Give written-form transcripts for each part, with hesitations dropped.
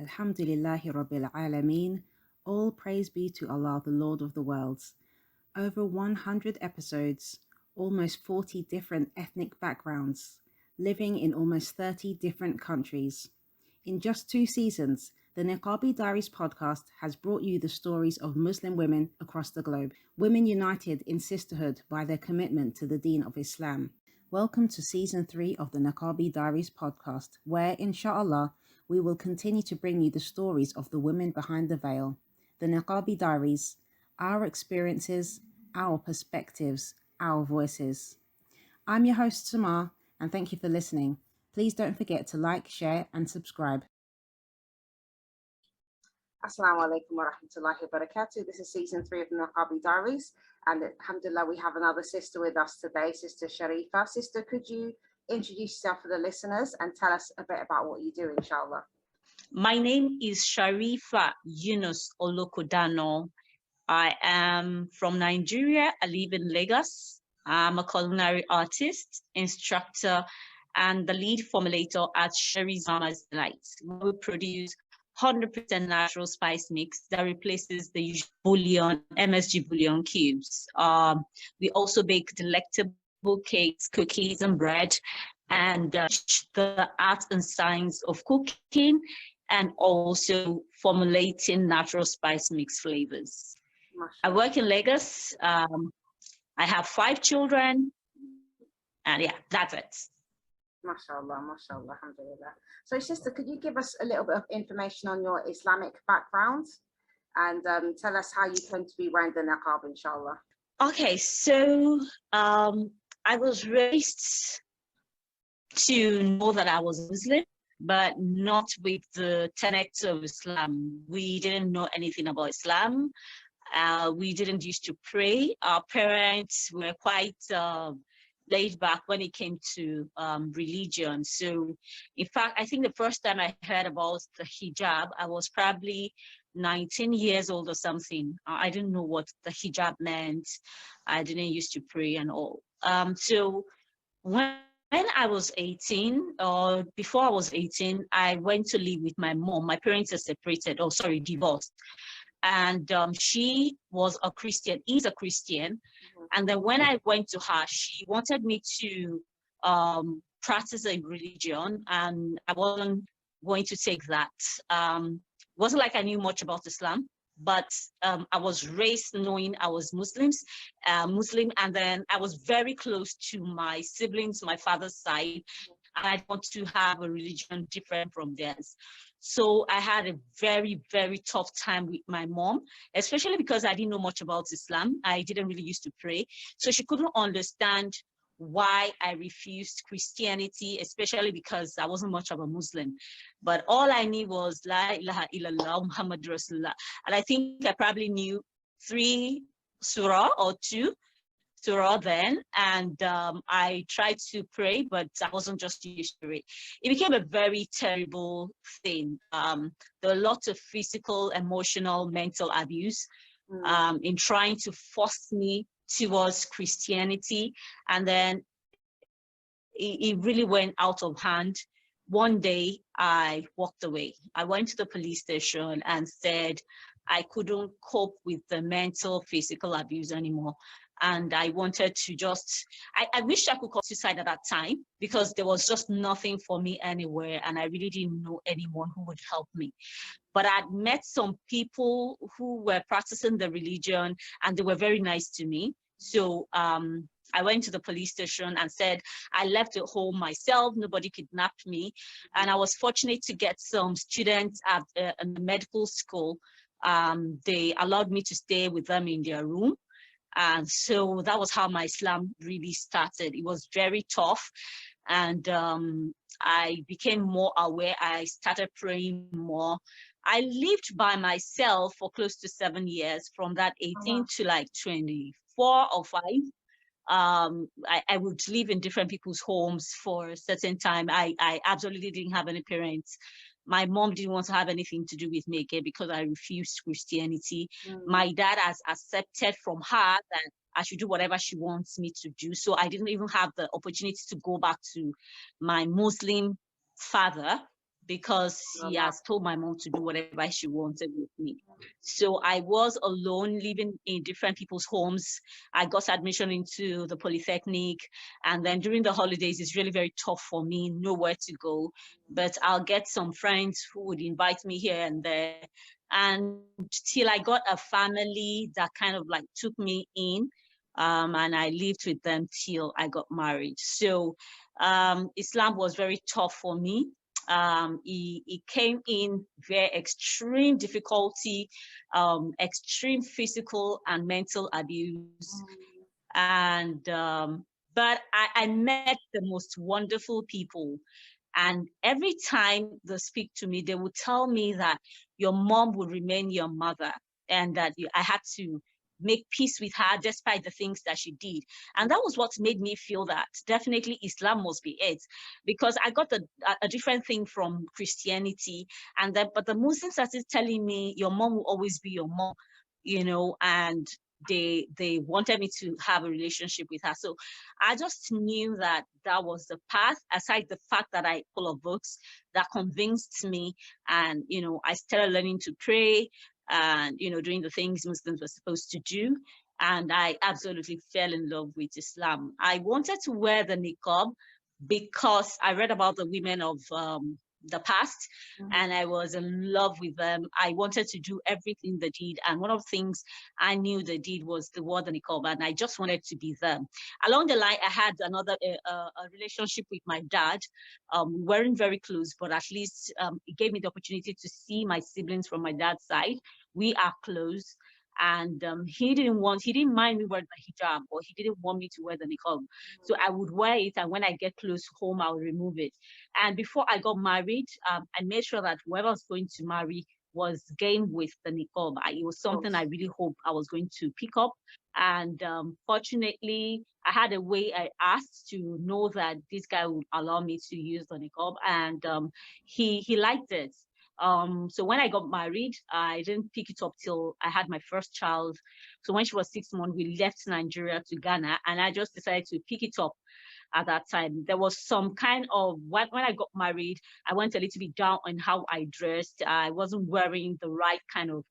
Alhamdulillahi Rabbil Alameen. All praise be to Allah, the Lord of the worlds. Over 100 episodes, almost 40 different ethnic backgrounds, living in almost 30 different countries. In just 2 seasons, the Niqabi Diaries podcast has brought you the stories of Muslim women across the globe, women united in sisterhood by their commitment to the Deen of Islam. Welcome to Season 3 of the Niqabi Diaries podcast, where, inshallah, we will continue to bring you the stories of the women behind the veil. The Niqabi Diaries, our experiences, our perspectives, our voices. I'm your host, Samar, and thank you for listening. Please don't forget to like, share, and subscribe. Assalamu alaikum wa rahmatullahi wa barakatuh. This is season 3 of the Niqabi Diaries, and alhamdulillah, we have another sister with us today, Sister Shariifah. Sister, could you introduce yourself for the listeners and tell us a bit about what you do, inshallah? My name is Shariifah Yunus Olokodano. I am from Nigeria. I live in Lagos. I'm a culinary artist, instructor, and the lead formulator at Shariifahs Delights. We produce 100% natural spice mix that replaces the usual bouillon, MSG bouillon cubes. We also bake delectable cakes, cookies, and bread, and the art and science of cooking, and also formulating natural spice mix flavors. I work in Lagos. I have 5 children, and yeah, that's it. MashaAllah, MashaAllah, alhamdulillah. So, sister, could you give us a little bit of information on your Islamic background and tell us how you came to be wearing the niqab, inshallah? Okay, so I was raised to know that I was Muslim, but not with the tenets of Islam. We didn't know anything about Islam. We didn't used to pray. Our parents were quite laid back when it came to religion. So, in fact, I think the first time I heard about the hijab, I was probably 19 years old or something. I didn't know what the hijab meant. I didn't used to pray and all. So when I was 18, or before I was 18, I went to live with my mom. My parents are separated, divorced. And she was a Christian, is a Christian. And then when I went to her, she wanted me to practice a religion, and I wasn't going to take that. It wasn't like I knew much about Islam, but I was raised knowing I was Muslim, and then I was very close to my siblings, my father's side, and I want to have a religion different from theirs. So I had a very, very tough time with my mom, especially because I didn't know much about Islam. I didn't really used to pray. So she couldn't understand why I refused Christianity, especially because I wasn't much of a Muslim. But all I knew was La ilaha illallah Muhammad Rasulullah. And I think I probably knew 3 surah or 2 surah then, and I tried to pray, but I wasn't just used to it. It became a very terrible thing. There were a lot of physical, emotional, mental abuse in trying to force me towards Christianity, and then it really went out of hand. One day I walked away. I went to the police station and said I couldn't cope with the mental, physical abuse anymore. And I wanted to just, I wished I could commit suicide at that time, because there was just nothing for me anywhere, and I really didn't know anyone who would help me. But I'd met some people who were practicing the religion, and they were very nice to me. So I went to the police station and said, I left at home myself, nobody kidnapped me. And I was fortunate to get some students at a medical school. They allowed me to stay with them in their room. And so that was how my Islam really started. It was very tough. And I became more aware. I started praying more. I lived by myself for close to 7 years, from that 18 to like 24 or 5. I would live in different people's homes for a certain time. I absolutely didn't have any parents. My mom didn't want to have anything to do with me again because I refused Christianity. My dad has accepted from her that I should do whatever she wants me to do. So I didn't even have the opportunity to go back to my Muslim father because she has told my mom to do whatever she wanted with me. So I was alone, living in different people's homes. I got admission into the Polytechnic, and then during the holidays, it's really very tough for me, nowhere to go. But I'll get some friends who would invite me here and there. And till I got a family that kind of like took me in, and I lived with them till I got married. So Islam was very tough for me. He came in very extreme difficulty, extreme physical and mental abuse. And but I met the most wonderful people. And every time they speak to me, they would tell me that your mom would remain your mother, and that I had to make peace with her despite the things that she did. And that was what made me feel that definitely Islam must be it, because I got a different thing from Christianity. And then, but the Muslims started telling me your mom will always be your mom, and they wanted me to have a relationship with her. So I just knew that that was the path, aside the fact that I full of books that convinced me. And I started learning to pray, and doing the things Muslims were supposed to do. And I absolutely fell in love with Islam. I wanted to wear the niqab because I read about the women of the past, and I was in love with them. I wanted to do everything they did, and one of the things I knew they did was the word niqab, and I just wanted to be them. Along the line, I had another a relationship with my dad. We weren't very close, but at least it gave me the opportunity to see my siblings from my dad's side. We are close. And he didn't mind me wearing the hijab, or he didn't want me to wear the niqab. So I would wear it, and when I get close home, I would remove it. And before I got married, I made sure that whoever I was going to marry was game with the niqab. It was something I really hoped I was going to pick up. And fortunately, I had a way I asked to know that this guy would allow me to use the niqab, and he liked it. So when I got married, I didn't pick it up till I had my first child. So when she was 6 months, we left Nigeria to Ghana, and I just decided to pick it up at that time. There was some kind of, when I got married, I went a little bit down on how I dressed. I wasn't wearing the right kind of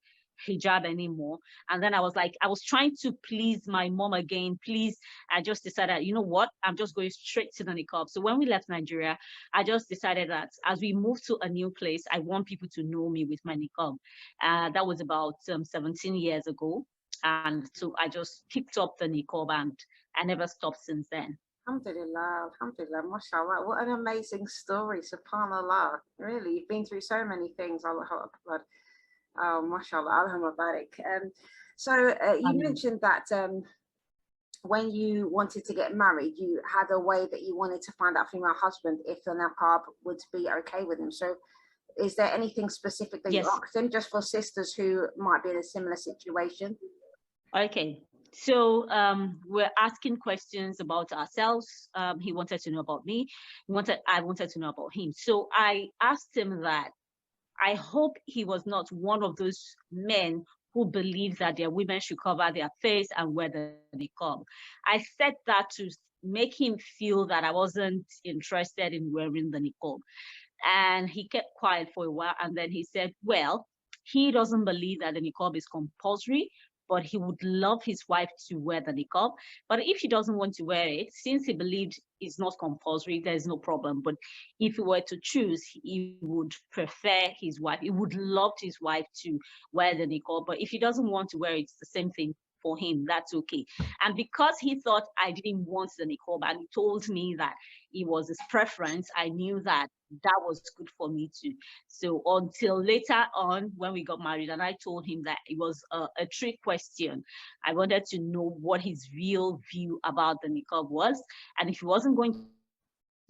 hijab anymore. And then I was trying to please my mom again. Please, I just decided, you know what, I'm just going straight to the niqab. So when we left Nigeria, I just decided that as we moved to a new place, I want people to know me with my niqab. That was about 17 years ago. And so I just picked up the niqab, and I never stopped since then. Alhamdulillah, alhamdulillah, mashallah. What an amazing story, subhanallah. Really, you've been through so many things. Allah Akbar. Mashallah, Allah Mubarak. So you mentioned that when you wanted to get married, you had a way that you wanted to find out from your husband if the niqab would be okay with him. So is there anything specific that you asked him, just for sisters who might be in a similar situation? Okay. So we're asking questions about ourselves. He wanted to know about me. I wanted to know about him. So I asked him that I hope he was not one of those men who believe that their women should cover their face and wear the niqab. I said that to make him feel that I wasn't interested in wearing the niqab. And he kept quiet for a while, and then he said, well, he doesn't believe that the niqab is compulsory, but he would love his wife to wear the niqab. But if she doesn't want to wear it, since he believed it's not compulsory, there's no problem. But if he were to choose, he would prefer his wife. He would love his wife to wear the niqab. But if he doesn't want to wear it, it's the same thing for him. That's okay. And because he thought I didn't want the niqab, and he told me that it was his preference, I knew that that was good for me too. So until later on, when we got married, and I told him that it was a trick question. I wanted to know what his real view about the niqab was, and if he wasn't going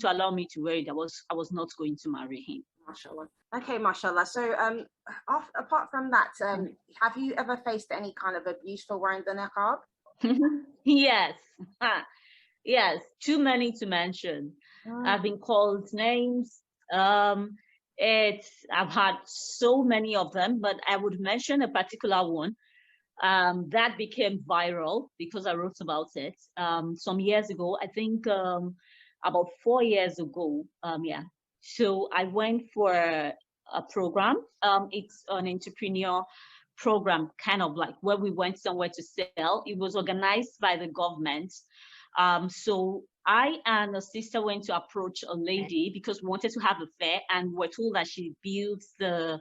to allow me to wear it, I was not going to marry him. Mashallah. Okay, mashallah. So apart from that, have you ever faced any kind of abuse for wearing the niqab? Yes. Yes, too many to mention. I've been called names. I've had so many of them, but I would mention a particular one that became viral because I wrote about it some years ago. I think about 4 years ago. So I went for a program. It's an entrepreneur program, kind of like where we went somewhere to sell. It was organized by the government. So I and a sister went to approach a lady because we wanted to have a fair, and we're told that she builds the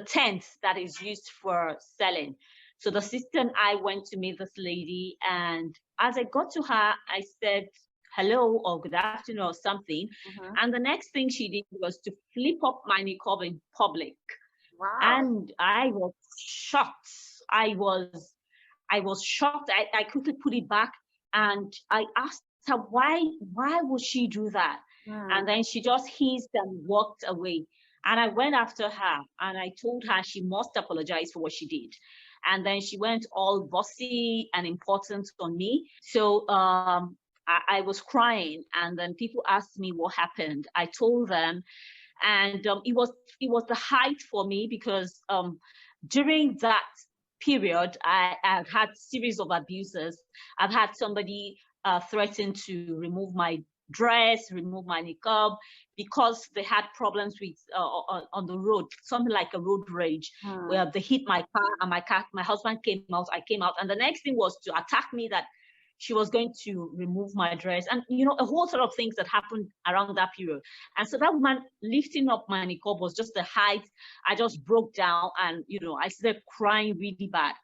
tent that is used for selling. So the sister and I went to meet this lady, and as I got to her, I said hello or good afternoon or something. And the next thing she did was to flip up my niqab in public. Wow. And I was shocked. I was shocked. I quickly put it back, and I asked her why would she do that? And then she just hissed and walked away. And I went after her and I told her she must apologize for what she did. And then she went all bossy and important on me. So I was crying, and then people asked me what happened. I told them, and it was the height for me because during that period, I've had series of abuses. I've had somebody threaten to remove my dress, remove my niqab, because they had problems with on the road, something like a road rage, where they hit my car, and my husband came out, I came out, and the next thing was to attack me, that she was going to remove my dress, and a whole sort of things that happened around that period. And so that woman lifting up my niqab was just the height. I just broke down, and I started crying really bad.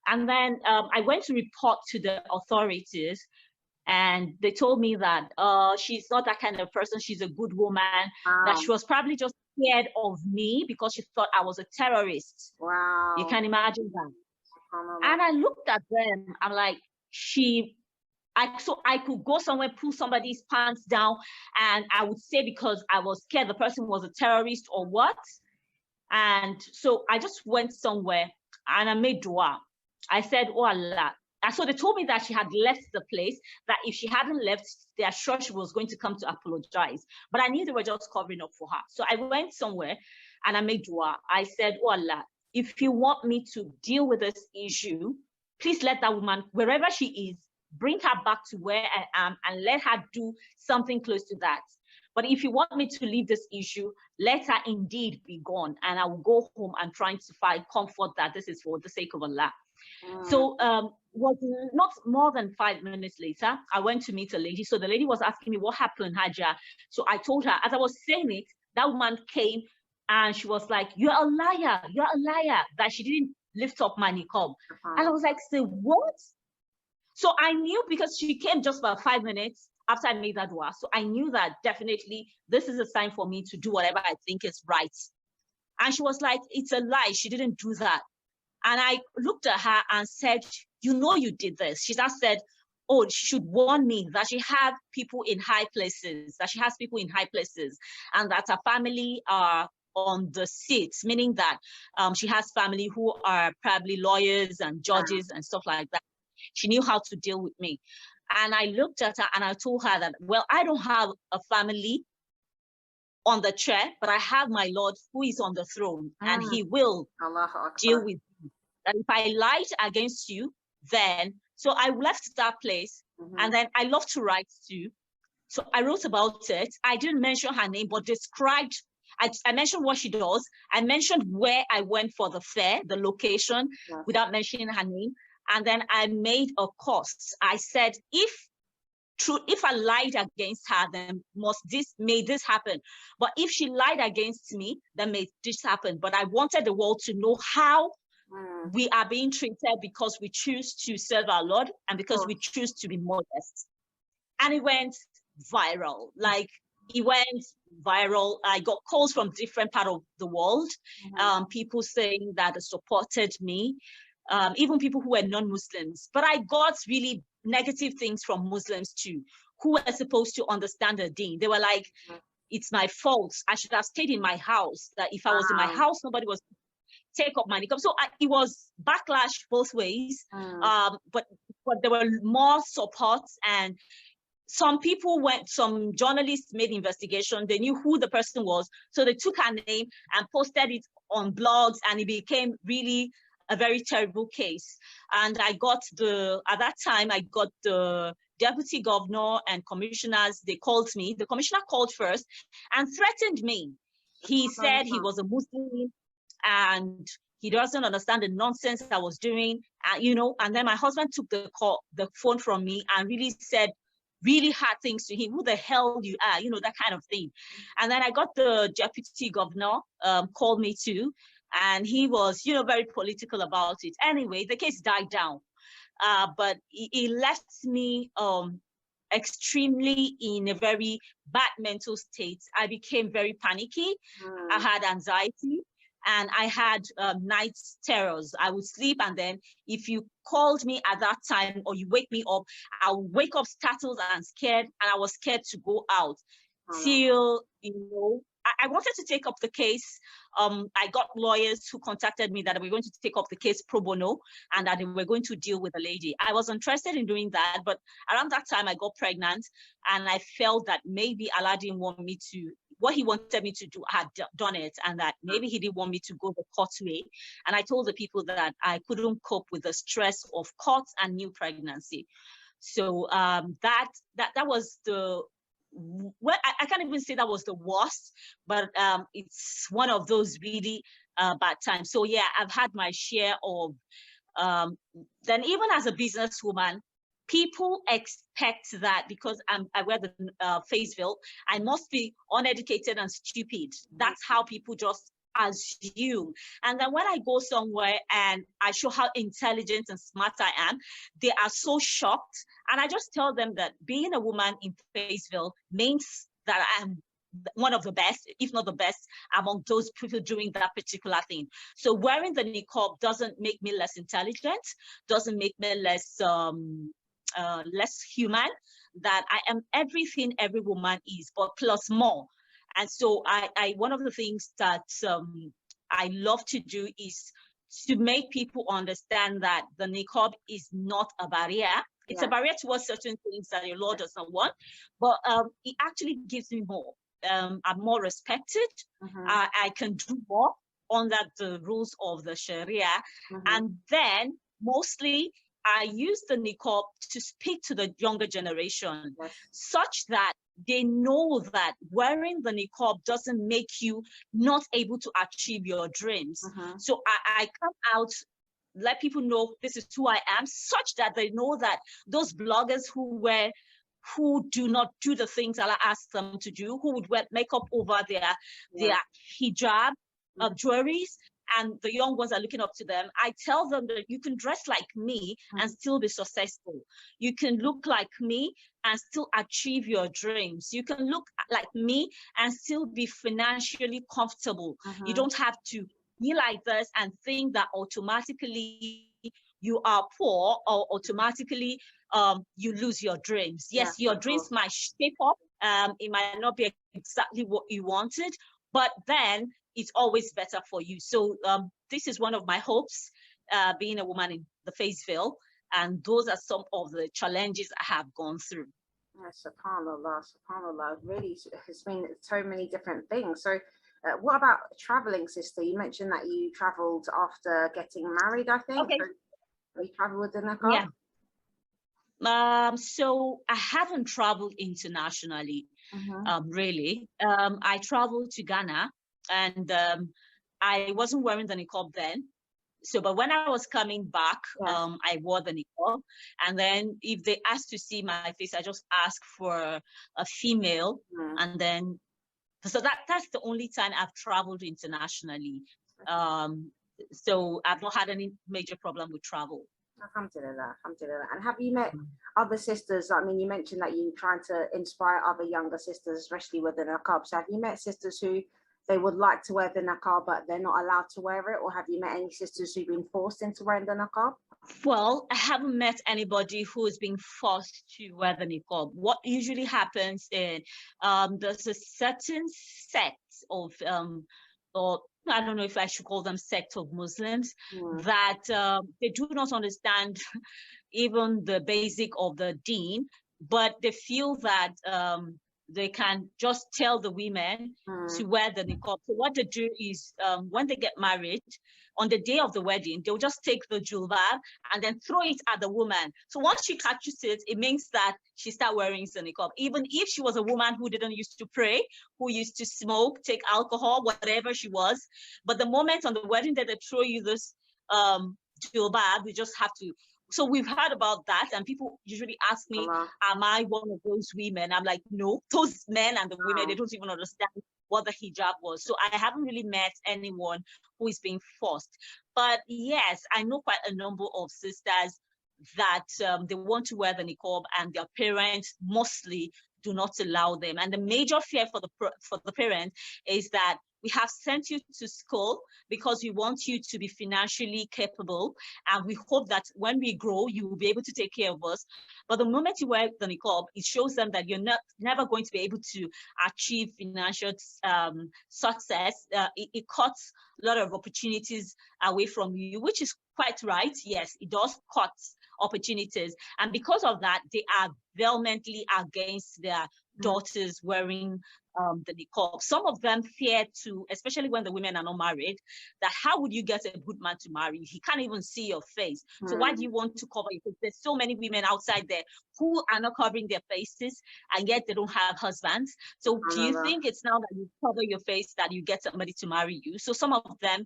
And then I went to report to the authorities, and they told me that she's not that kind of person. She's a good woman. Wow. That she was probably just scared of me because she thought I was a terrorist. Wow. You can imagine that. And I looked at them. I'm like, so I could go somewhere, pull somebody's pants down, and I would say because I was scared the person was a terrorist or what. And so I just went somewhere and I made dua. I said, oh Allah. And so they told me that she had left the place, that if she hadn't left, they are sure she was going to come to apologize. But I knew they were just covering up for her. So I went somewhere and I made dua. I said, oh Allah, if you want me to deal with this issue, please let that woman, wherever she is, bring her back to where I am and let her do something close to that. But if you want me to leave this issue, let her indeed be gone, and I will go home and try to find comfort that this is for the sake of Allah. So was not more than 5 minutes later, I went to meet a lady. So the lady was asking me, what happened, Haja? So I told her, as I was saying it, that woman came and she was like, you're a liar, that she didn't lift up my niqab. And I was like, say what? So I knew, because she came just about 5 minutes after I made that dua. So I knew that definitely this is a sign for me to do whatever I think is right. And she was like, it's a lie, she didn't do that. And I looked at her and said, you did this. She just said, oh, she should warn me that she has people in high places, and that her family are on the seats, meaning that she has family who are probably lawyers and judges and stuff like that. She knew how to deal with me. And I looked at her and I told her that, well, I don't have a family on the chair, but I have my Lord who is on the throne, and he will deal with you. That if I lied against you, then, so I left that place, and then I love to write too. So I wrote about it. I didn't mention her name, but described, I mentioned what she does. I mentioned where I went for the fair, the location, without mentioning her name. And then I made a cost. I said, if I lied against her, then may this happen. But if she lied against me, then may this happen. But I wanted the world to know how we are being treated because we choose to serve our Lord and because we choose to be modest. And it went viral. I got calls from different parts of the world, people saying that they supported me, even people who were non-Muslims. But I got really negative things from Muslims too, who were supposed to understand the deen. They were like, it's my fault. I should have stayed in my house. That if I was in my house, nobody was take up my niqab. So it was backlash both ways. But there were more supports, and some journalists made investigation. They knew who the person was. So they took her name and posted it on blogs, and it became really a very terrible case. And at that time, I got the deputy governor and commissioners, they called me. The commissioner called first and threatened me. He said he was a Muslim and he doesn't understand the nonsense I was doing, you know. And then my husband took the phone from me and really said really hard things to him. Who the hell you are, you know, that kind of thing. And then I got the deputy governor called me too, and he was, you know, very political about it. Anyway, the case died down, but he left me extremely in a very bad mental state. I became very panicky. I had anxiety. And I had night terrors. I would sleep, and then if you called me at that time or you wake me up, I would wake up startled and scared, and I was scared to go out till, you know, I wanted to take up the case. I got lawyers who contacted me that we were going to take up the case pro bono and that they were going to deal with the lady. I was interested in doing that, but around that time I got pregnant, and I felt that maybe Allah didn't want me to, what he wanted me to do, I had done it, and that maybe he didn't want me to go the court way. And I told the people that I couldn't cope with the stress of courts and new pregnancy. So that was the, well, I can't even say that was the worst, but it's one of those really bad times. So yeah, I've had my share of, then even as a businesswoman, people expect that because I wear the face veil, I must be uneducated and stupid. That's how people just assume. And then when I go somewhere and I show how intelligent and smart I am, they are so shocked. And I just tell them that being a woman in face veil means that I am one of the best, if not the best, among those people doing that particular thing. So wearing the niqab doesn't make me less intelligent, doesn't make me less human, that I am everything every woman is, but plus more. And so I one of the things that I love to do is to make people understand that the niqab is not a barrier. It's a barrier towards certain things that your Lord does not want, but it actually gives me more. I'm more respected. I can do more under the rules of the Sharia. And then mostly I use the niqab to speak to the younger generation, such that they know that wearing the niqab doesn't make you not able to achieve your dreams. So I come out, let people know this is who I am, such that they know that those bloggers who do not do the things Allah asks them to do, who would wear makeup over their hijab, jewelries, and the young ones are looking up to them. I tell them that you can dress like me and still be successful. You can look like me and still achieve your dreams. You can look like me and still be financially comfortable. You don't have to be like this and think that automatically you are poor or automatically you lose your dreams. Yes, your dreams might shape up. It might not be exactly what you wanted, but then it's always better for you. So this is one of my hopes, being a woman in the face veil. And those are some of the challenges I have gone through. SubhanAllah, SubhanAllah. Really, it's been so many different things. So what about traveling, sister? You mentioned that you traveled after getting married, I think. Okay. So you traveled with the niqab? Yeah. So I haven't traveled internationally, really. I traveled to Ghana, and I wasn't wearing the niqab then. So, but when I was coming back, I wore the niqab. And then if they asked to see my face, I just asked for a female. And then, so that's the only time I've traveled internationally. So I've not had any major problem with travel. Alhamdulillah, alhamdulillah. And have you met other sisters? I mean, you mentioned that you're trying to inspire other younger sisters, especially with the niqab. So have you met sisters who they would like to wear the niqab, but they're not allowed to wear it? Or have you met any sisters who've been forced into wearing the niqab? Well, I haven't met anybody who is being forced to wear the niqab. What usually happens is there's a certain sect of, or I don't know if I should call them sect of Muslims, that they do not understand even the basic of the deen, but they feel that they can just tell the women to wear the niqab. So what they do is when they get married, on the day of the wedding, they'll just take the jilbab and then throw it at the woman. So once she catches it, it means that she start wearing the niqab. Even if she was a woman who didn't used to pray, who used to smoke, take alcohol, whatever she was. But the moment on the wedding day they throw you this jilbab, we just have to. So we've heard about that, and people usually ask me, am I one of those women? I'm like, no, those men and the women, they don't even understand what the hijab was. So I haven't really met anyone who is being forced. But yes, I know quite a number of sisters that they want to wear the niqab and their parents mostly do not allow them. And the major fear for the parent is that we have sent you to school because we want you to be financially capable, and we hope that when we grow, you will be able to take care of us. But the moment you wear the niqab, it shows them that you're never going to be able to achieve financial success. It cuts a lot of opportunities away from you, which is quite right. Yes, it does cut opportunities. And because of that, they are vehemently against their daughters wearing the niqab. Some of them fear to, especially when the women are not married, that how would you get a good man to marry you? He can't even see your face. So why do you want to cover your face? There's so many women outside there who are not covering their faces, and yet they don't have husbands. So do you think it's now that you cover your face that you get somebody to marry you? So some of them,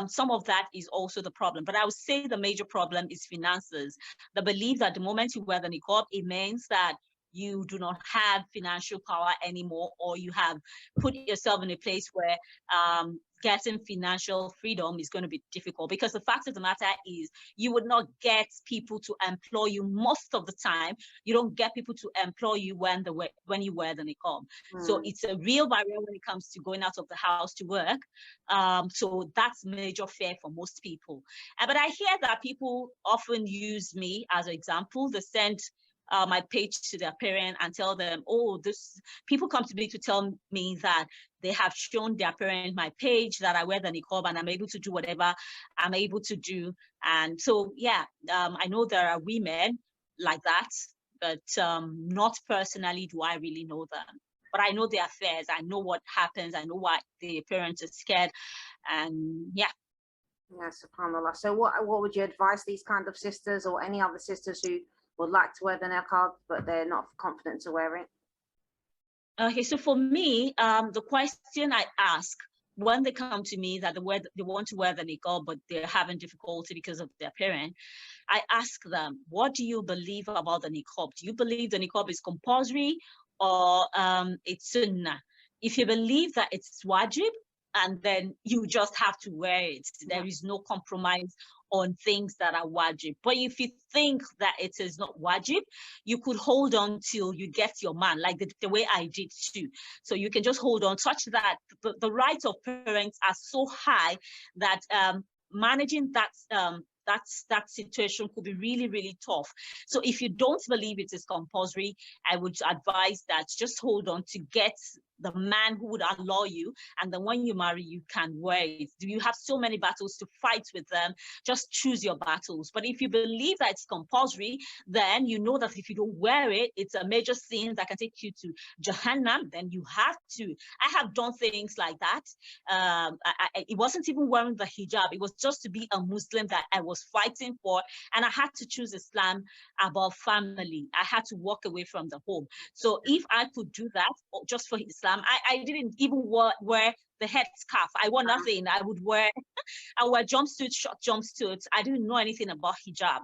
some of that is also the problem. But I would say the major problem is finances. The belief that the moment you wear the niqab, it means that you do not have financial power anymore, or you have put yourself in a place where getting financial freedom is going to be difficult. Because the fact of the matter is, you would not get people to employ you most of the time. You don't get people to employ you when you wear the niqab. So it's a real barrier when it comes to going out of the house to work. So that's major fear for most people. But I hear that people often use me as an example. They send my page to their parent and tell them, oh, people come to me to tell me that they have shown their parent my page, that I wear the niqab and I'm able to do whatever I'm able to do. And so, yeah, I know there are women like that, but not personally do I really know them. But I know their affairs. I know what happens. I know why the parents are scared. And yeah. Yeah, subhanAllah. So what would you advise these kind of sisters or any other sisters who would like to wear the niqab, but they're not confident to wear it? Okay, so for me, the question I ask when they come to me that they want to wear the niqab, but they're having difficulty because of their parent, I ask them, what do you believe about the niqab? Do you believe the niqab is compulsory or it's sunnah? If you believe that it's wajib, and then you just have to wear it. There is no compromise on things that are wajib. But if you think that it is not wajib, you could hold on till you get your man, like the way I did too. So you can just hold on, such that the rights of parents are so high that managing that situation could be really, really tough. So if you don't believe it is compulsory, I would advise that just hold on to get the man who would allow you, and then when you marry, you can wear it. You have so many battles to fight with them. Just choose your battles. But if you believe that it's compulsory, then you know that if you don't wear it, it's a major sin that can take you to Jahannam. Then you have to. I have done things like that. It wasn't even wearing the hijab. It was just to be a Muslim that I was fighting for, and I had to choose Islam above family. I had to walk away from the home. So if I could do that just for Islam, I didn't even wear the head scarf. I wore nothing. I would wear jumpsuits, short jumpsuits. I didn't know anything about hijab.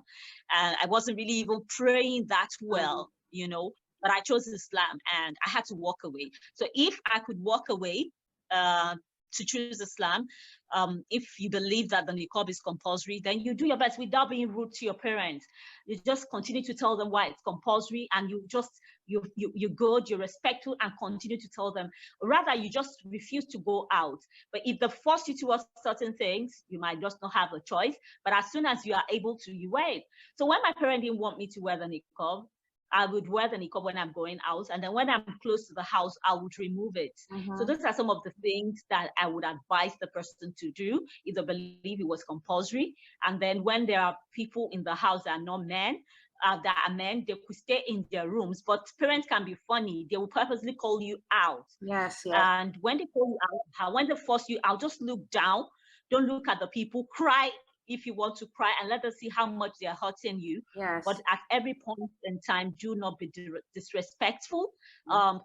And I wasn't really even praying that well, you know, but I chose Islam and I had to walk away. So if I could walk away to choose Islam, if you believe that the niqab is compulsory, then you do your best without being rude to your parents. You just continue to tell them why it's compulsory, and you're good, you're respectful, and continue to tell them. Rather, you just refuse to go out. But if they force you towards certain things, you might just not have a choice. But as soon as you are able to, you wear it. So when my parents didn't want me to wear the niqab, I would wear the niqab when I'm going out, and then when I'm close to the house, I would remove it. So those are some of the things that I would advise the person to do if they believe it was compulsory. And then when there are people in the house that are not men, that are men, they could stay in their rooms, but parents can be funny. They will purposely call you out. Yes, yes. And when they call you out, when they force you out, just look down. Don't look at the people. Cry if you want to cry, and let us see how much they are hurting you. Yes. But at every point in time, do not be disrespectful.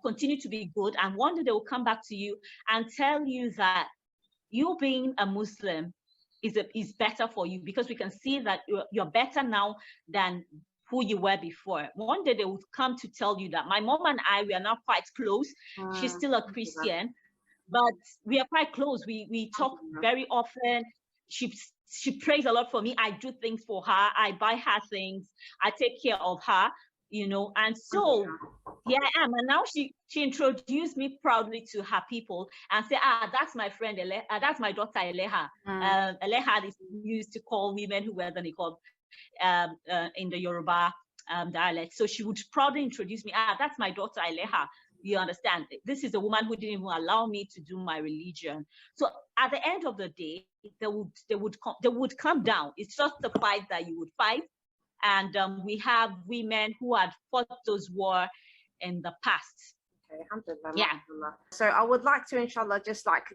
Continue to be good. And one day they will come back to you and tell you that you being a Muslim is better for you, because we can see that you're better now than who you were before. One day they would come to tell you that. My mom and I, we are now quite close. She's still a Christian, but we are quite close. We talk very often. She prays a lot for me. I do things for her. I buy her things. I take care of her, you know. And so here I am. And now she introduced me proudly to her people and say, that's my friend, that's my daughter, Eleha. Eleha is used to call women who wear the niqab in the Yoruba dialect. So she would proudly introduce me, that's my daughter, Eleha. You understand? This is a woman who didn't even allow me to do my religion. So at the end of the day, they would come down. It's just the fight that you would fight. And we have women who had fought those wars in the past. Okay, alhamdulillah. Yeah. So I would like to, inshallah, just like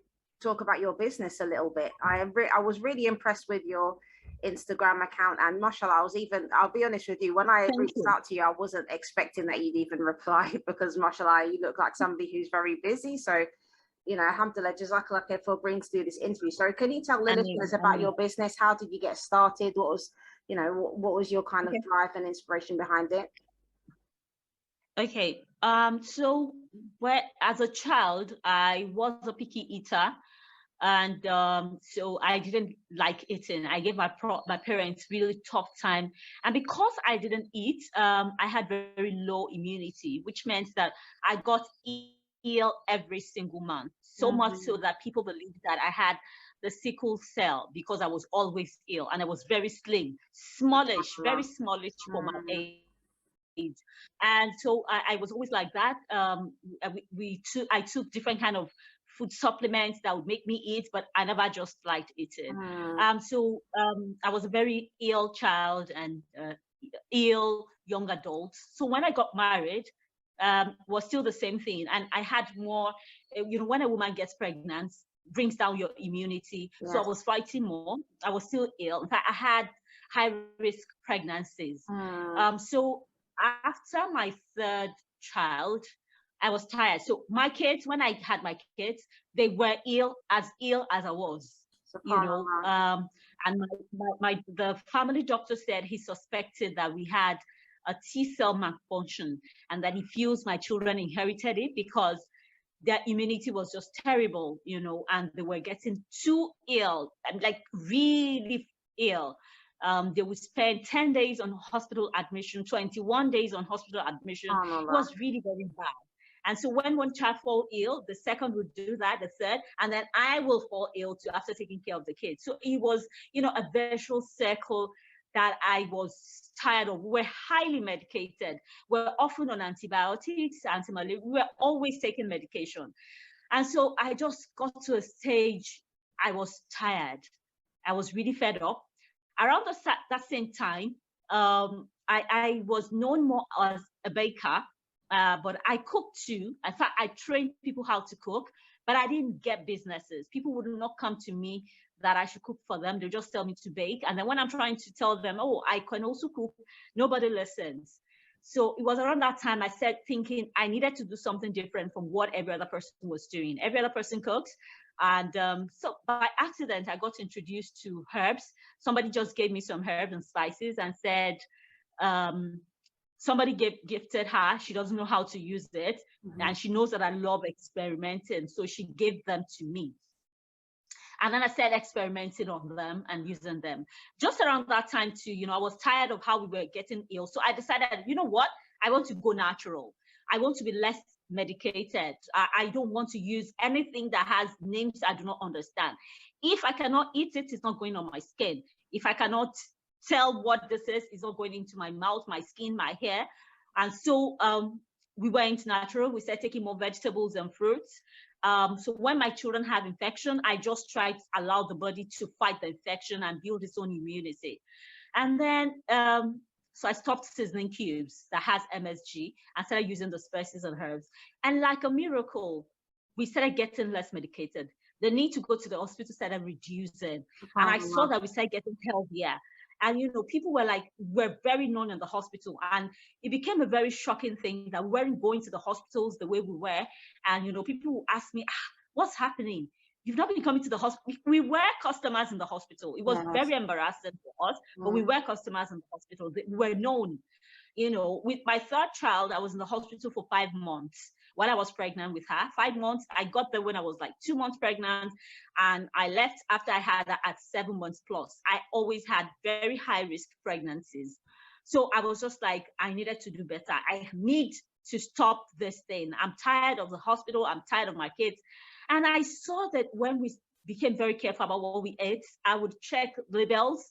talk about your business a little bit. I was really impressed with your Instagram account, and mashallah, I'll be honest with you, when I reached out to you, I wasn't expecting that you'd even reply, because mashallah, you look like somebody who's very busy. So, you know, alhamdulillah, jazakallah khair for agreeing to do this interview. So can you tell the listeners about your business? How did you get started? What was, you know, what was your kind of drive and inspiration behind it? Okay, so as a child, I was a picky eater. And so I didn't like eating. I gave my parents really tough time. And because I didn't eat, I had very low immunity, which meant that I got ill every single month. So much so that people believed that I had the sickle cell, because I was always ill, and I was very slim, smallish, very smallish for my age. And so I was always like that. I took different kind of food supplements that would make me eat, but I never just liked eating. So I was a very ill child and ill young adult. So when I got married, was still the same thing. And I had more, you know, when a woman gets pregnant, brings down your immunity. Yes. So I was fighting more. I was still ill. In fact, I had high risk pregnancies. So after my third child, I was tired. So my kids, when I had my kids, they were ill as I was, you know. And the family doctor said he suspected that we had a T-cell malfunction, and that he feels my children inherited it because their immunity was just terrible, you know, and they were getting too ill, like really ill. They would spend 10 days on hospital admission, 21 days on hospital admission. It was really very bad. And so when one child falls ill, the second would do that, the third, and then I will fall ill too after taking care of the kids. So it was, you know, a vicious circle that I was tired of. We were highly medicated. We're often on antibiotics, anti-malaria. We were always taking medication. And so I just got to a stage, I was tired. I was really fed up. Around that same time, I was known more as a baker. But I cooked too. In fact, I trained people how to cook, but I didn't get businesses. People would not come to me that I should cook for them. They just tell me to bake. And then when I'm trying to tell them, oh, I can also cook, nobody listens. So it was around that time I started thinking I needed to do something different from what every other person was doing. Every other person cooks. And so by accident, I got introduced to herbs. Somebody just gave me some herbs and spices and said, somebody gifted her. She doesn't know how to use it. And she knows that I love experimenting. So she gave them to me. And then I started experimenting on them and using them. Just around that time too, you know, I was tired of how we were getting ill. So I decided, you know what? I want to go natural. I want to be less medicated. I don't want to use anything that has names I do not understand. If I cannot eat it, it's not going on my skin. If I cannot tell what this is, it's not going into my mouth, my skin, my hair. And so we went natural. We started taking more vegetables and fruits. So when my children have infection, I just try to allow the body to fight the infection and build its own immunity. And then So I stopped seasoning cubes that has MSG and started using the spices and herbs. And like a miracle, we started getting less medicated. The need to go to the hospital started reducing. And I saw that we started getting healthier. And, you know, people were very known in the hospital. And it became a very shocking thing that we weren't going to the hospitals the way we were. And, you know, people would ask me, what's happening? You've not been coming to the hospital. We were customers in the hospital. It was very embarrassing for us, but we were customers in the hospital. We were known. You know, with my third child, I was in the hospital for 5 months while I was pregnant with her. 5 months. I got there when I was like 2 months pregnant, and I left after I had her at 7 months plus. I always had very high risk pregnancies. So I was just like, I needed to do better. I need to stop this thing. I'm tired of the hospital. I'm tired of my kids. And I saw that when we became very careful about what we ate, I would check labels.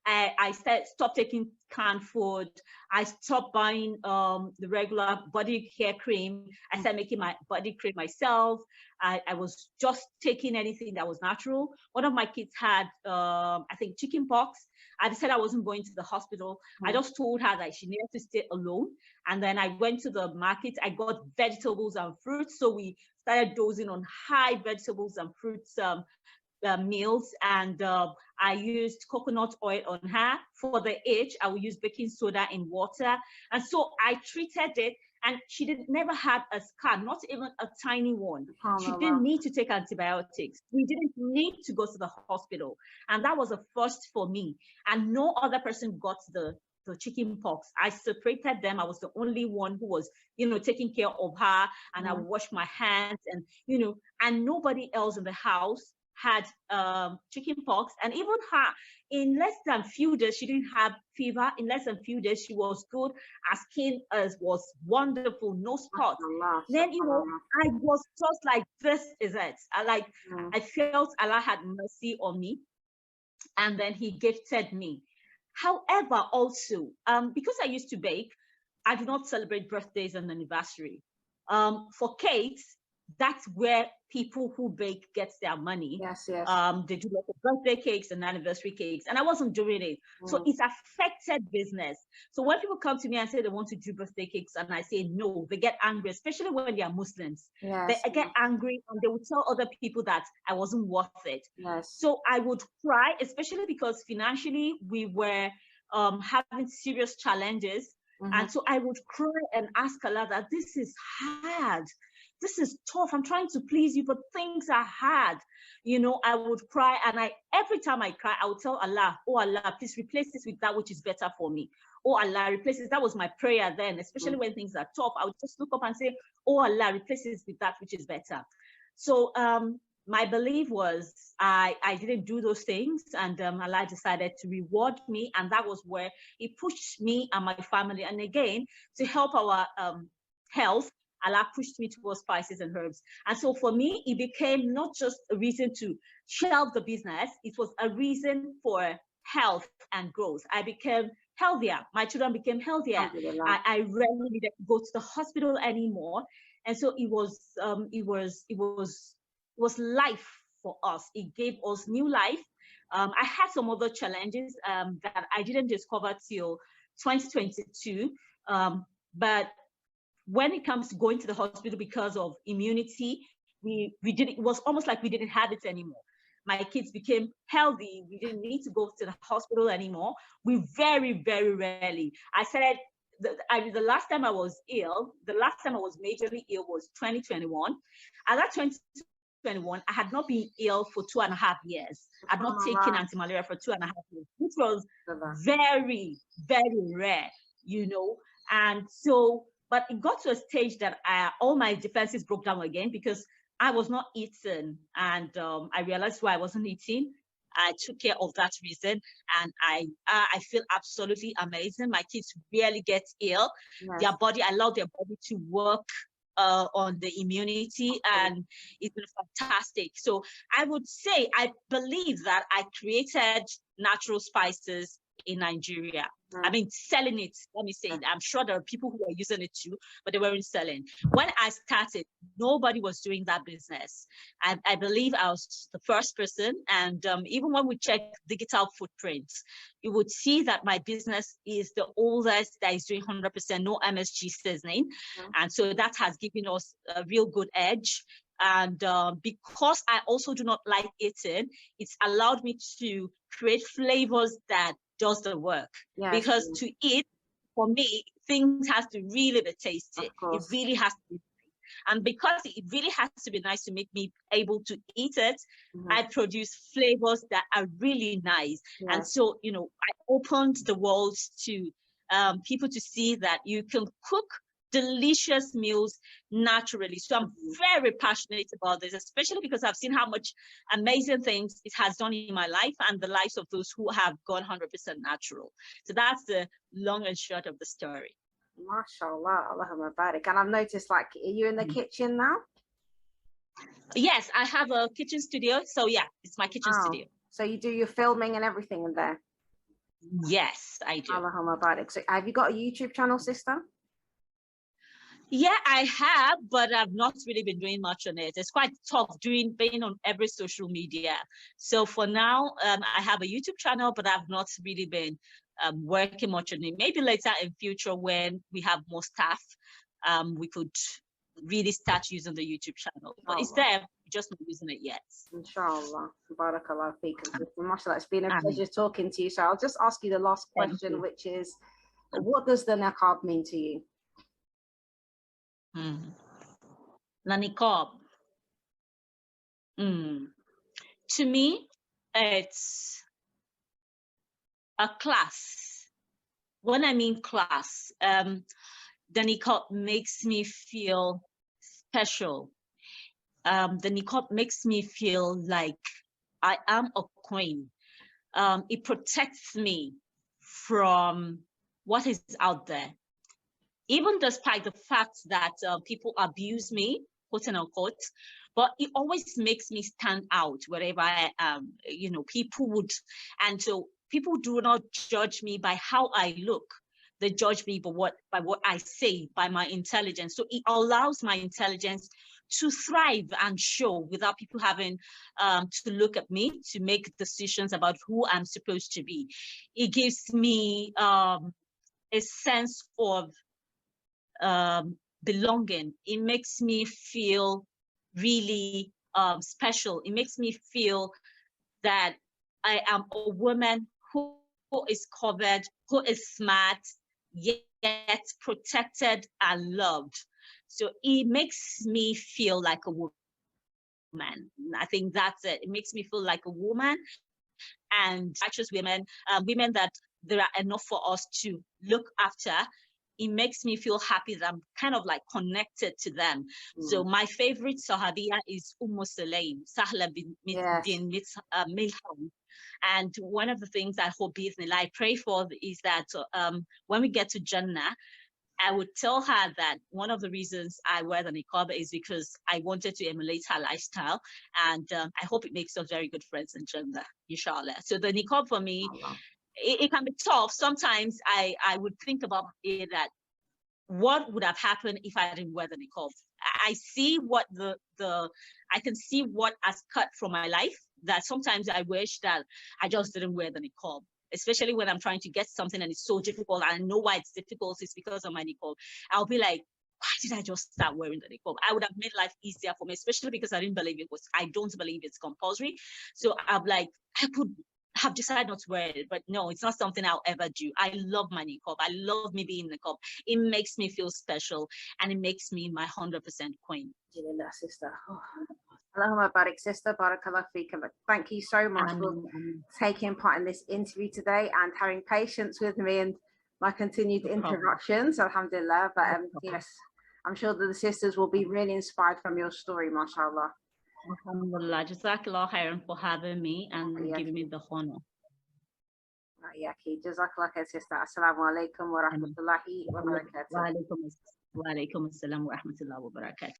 I stopped taking canned food. I stopped buying the regular body care cream. I started making my body cream myself. I was just taking anything that was natural. One of my kids had, I think, chicken pox. I decided I wasn't going to the hospital. I just told her that she needed to stay alone. And then I went to the market. I got vegetables and fruits. So we started dosing on high vegetables and fruits meals, and I used coconut oil on her. For the itch, I would use baking soda in water, and so I treated it, and she never had a scar, not even a tiny one. She didn't need to take antibiotics. We didn't need to go to the hospital, and that was a first for me. And no other person got the chicken pox. I separated them. I was the only one who was, you know, taking care of her, and I washed my hands, and, you know, and nobody else in the house had chicken pox. And even her, in less than few days, she didn't have fever. In less than few days, she was good. Her skin was wonderful, no spots. Then, you know, I was just like, this is it. I felt Allah had mercy on me, and then He gifted me. However, also, because I used to bake, I do not celebrate birthdays and anniversary. For cakes, that's where people who bake get their money. Yes, yes. They do lots of birthday cakes and anniversary cakes, and I wasn't doing it. So it's affected business. So when people come to me and say they want to do birthday cakes, and I say no, they get angry, especially when they are Muslims. Yes, they get angry, and they would tell other people that I wasn't worth it. Yes. So I would cry, especially because financially we were having serious challenges. And so I would cry and ask Allah that this is hard. This is tough. I'm trying to please you, but things are hard. You know, I would cry, and every time I cry, I would tell Allah, oh Allah, please replace this with that which is better for me. Oh Allah, replace this. That was my prayer then, especially when things are tough. I would just look up and say, oh Allah, replace this with that which is better. So my belief was I didn't do those things, and Allah decided to reward me, and that was where He pushed me and my family. And again, to help our health, Allah pushed me towards spices and herbs. And so for me, it became not just a reason to shelve the business, it was a reason for health and growth. I became healthier. My children became healthier. I rarely needed to go to the hospital anymore. And so it was life for us. It gave us new life. I had some other challenges that I didn't discover till 2022. But when it comes to going to the hospital because of immunity, it was almost like we didn't have it anymore. My kids became healthy. We didn't need to go to the hospital anymore. We very, very rarely. I started, the last time I was ill, the last time I was majorly ill was 2021. At that 2021, I had not been ill for 2.5 years. I'd not taken anti-malaria for 2.5 years, which was very, very rare, you know. And so, but it got to a stage that all my defenses broke down again because I was not eating, and I realized why I wasn't eating. I took care of that reason, and I feel absolutely amazing. My kids rarely get ill. Yes. Their body, I allow their body to work on the immunity, and it's been fantastic. So I would say I believe that I created natural spices in Nigeria. I mean, selling it, let me say it. I'm sure there are people who are using it too, but they weren't selling. When I started, nobody was doing that business. I believe I was the first person. And even when we check digital footprints, you would see that my business is the oldest that is doing 100% no MSG seasoning. And so that has given us a real good edge. And because I also do not like eating, it's allowed me to create flavors that does the work. Yes. Because to eat, for me, things has to really be tasty. It really has to be. And because it really has to be nice to make me able to eat it, I produce flavors that are really nice. Yes. And so, you know, I opened the world to people to see that you can cook delicious meals naturally. So I'm very passionate about this, especially because I've seen how much amazing things it has done in my life and the lives of those who have gone 100% natural. So that's the long and short of the story. MashaAllah, Allahumma barik. And I've noticed, like, are you in the kitchen now? Yes, I have a kitchen studio. So yeah, it's my kitchen studio. So you do your filming and everything in there? Yes, I do. Allahumma barik. So have you got a YouTube channel, sister? Yeah, I have, but I've not really been doing much on it. It's quite tough being on every social media. So for now, I have a YouTube channel, but I've not really been working much on it. Maybe later in future when we have more staff, we could really start using the YouTube channel. But it's there, just not using it yet. Inshallah. Barakallah feekum. Mashallah, it's been a pleasure talking to you. So I'll just ask you the last question, which is, what does the niqab mean to you? The niqab. To me, it's a class. When I mean class, the niqab makes me feel special. The niqab makes me feel like I am a queen. It protects me from what is out there. Even despite the fact that people abuse me, quote and unquote, but it always makes me stand out wherever I am. You know, people would, and so people do not judge me by how I look. They judge me by what I say, by my intelligence. So it allows my intelligence to thrive and show without people having to look at me to make decisions about who I'm supposed to be. It gives me a sense of belonging. It makes me feel really special. It makes me feel that I am a woman who is covered, who is smart, yet protected and loved. So it makes me feel like a woman. I think that's it. It makes me feel like a woman and righteous women, women that there are enough for us to look after. It makes me feel happy that I'm kind of like connected to them. So my favorite Sahabiya is Sulaim, Sahla bin Milham. And one of the things I hope I pray for is that when we get to Jannah, I would tell her that one of the reasons I wear the niqab is because I wanted to emulate her lifestyle. And I hope it makes us very good friends in Jannah, inshallah. So the niqab for me, it can be tough. Sometimes I would think about it that what would have happened if I didn't wear the niqab. I see what I can see what has cut from my life, that sometimes I wish that I just didn't wear the niqab, especially when I'm trying to get something and it's so difficult. I know why it's difficult. It's because of my niqab. I'll be like, why did I just start wearing the niqab? I would have made life easier for me, especially because I don't believe it's compulsory. So I'm like, I could have decided not to wear it, but no, it's not something I'll ever do. I love my niqab. I love me being niqab. It makes me feel special and it makes me my 100% queen. Sister. Allahumma barik, sister. Barakallah feekum. Thank you so much for taking part in this interview today and having patience with me and my continued interruptions. Alhamdulillah. But yes, I'm sure that the sisters will be really inspired from your story, mashallah. Alhamdulillah. Jazakallah khairan for having me and giving me the honor. Jazakallah khair, sister. Assalamu alaikum wa rahmatullahi wa barakatuh. Wa alaikum assalam wa rahmatullahi wa barakatuh.